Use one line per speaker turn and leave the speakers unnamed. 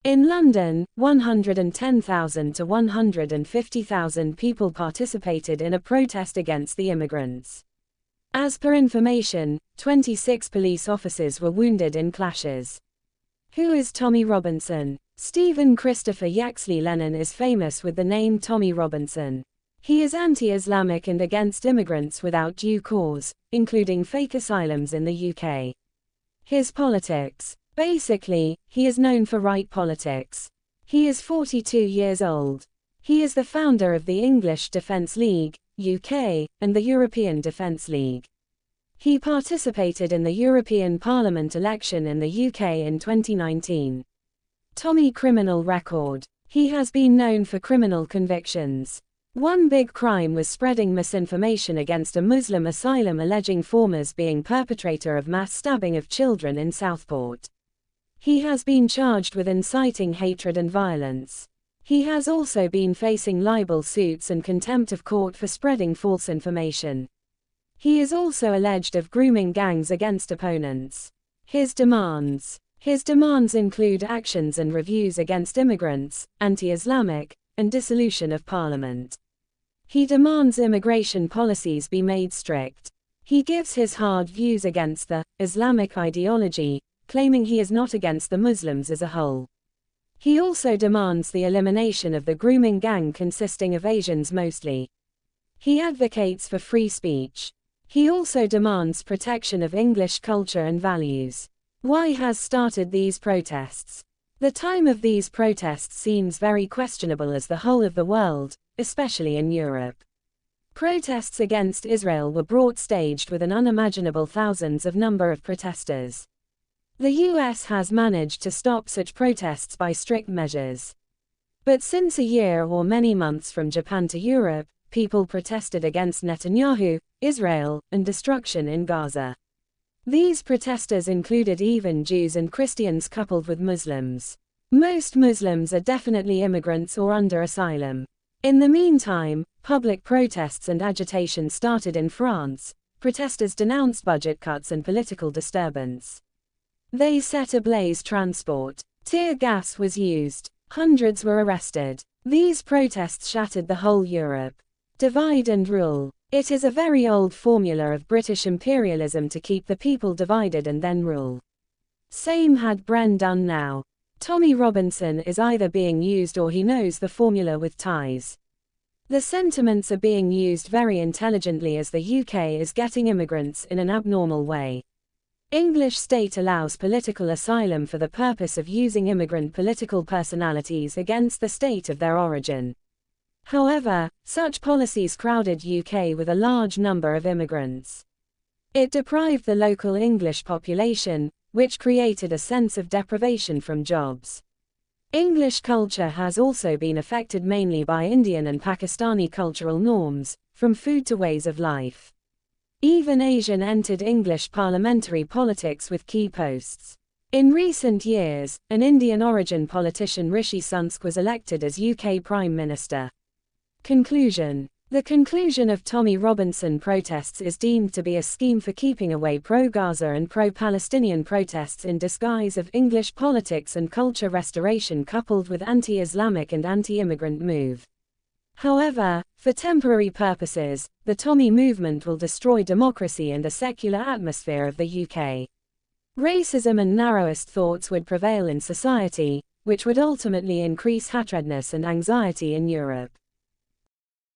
In London, 110,000 to 150,000 people participated in a protest against the immigrants. As per information, 26 police officers were wounded in clashes. Who is Tommy Robinson? Stephen Christopher Yaxley Lennon is famous with the name Tommy Robinson. He is anti-Islamic and against immigrants without due cause, including fake asylums in the UK. His politics. Basically, he is known for right politics. He is 42 years old. He is the founder of the English Defence League, UK, and the European Defence League. He participated in the European Parliament election in the UK in 2019. Tommy criminal record. He has been known for criminal convictions. One big crime was spreading misinformation against a Muslim asylum alleging formers being perpetrator of mass stabbing of children in Southport. He has been charged with inciting hatred and violence. He has also been facing libel suits and contempt of court for spreading false information. He is also alleged of grooming gangs against opponents. His demands. His demands include actions and reviews against immigrants, anti-Islamic, and dissolution of parliament. He demands immigration policies be made strict. He gives his hard views against the Islamic ideology, claiming he is not against the Muslims as a whole. He also demands the elimination of the grooming gang consisting of Asians mostly. He advocates for free speech. He also demands protection of English culture and values. Why has started these protests? The time of these protests seems very questionable as the whole of the world, especially in Europe. Protests against Israel were brought staged with an unimaginable thousands of number of protesters. The US has managed to stop such protests by strict measures. But since a year or many months from Japan to Europe, people protested against Netanyahu, Israel, and destruction in Gaza. These protesters included even Jews and Christians coupled with Muslims. Most Muslims are definitely immigrants or under asylum. In the meantime, public protests and agitation started in France. Protesters denounced budget cuts and political disturbance. They set ablaze transport. Tear gas was used. Hundreds were arrested. These protests shattered the whole Europe. Divide and rule. It is a very old formula of British imperialism to keep the people divided and then rule. Same had Bren done now. Tommy Robinson is either being used or he knows the formula with ties. The sentiments are being used very intelligently as the UK is getting immigrants in an abnormal way. English state allows political asylum for the purpose of using immigrant political personalities against the state of their origin. However, such policies crowded UK with a large number of immigrants. It deprived the local English population, which created a sense of deprivation from jobs. English culture has also been affected mainly by Indian and Pakistani cultural norms, from food to ways of life. Even Asian entered English parliamentary politics with key posts. In recent years, an Indian origin politician Rishi Sunak was elected as UK Prime Minister. Conclusion. The conclusion of Tommy Robinson protests is deemed to be a scheme for keeping away pro-Gaza and pro-Palestinian protests in disguise of English politics and culture restoration coupled with anti-Islamic and anti-immigrant move. However, for temporary purposes, the Tommy movement will destroy democracy and the secular atmosphere of the UK. Racism and narrowist thoughts would prevail in society, which would ultimately increase hatredness and anxiety in Europe.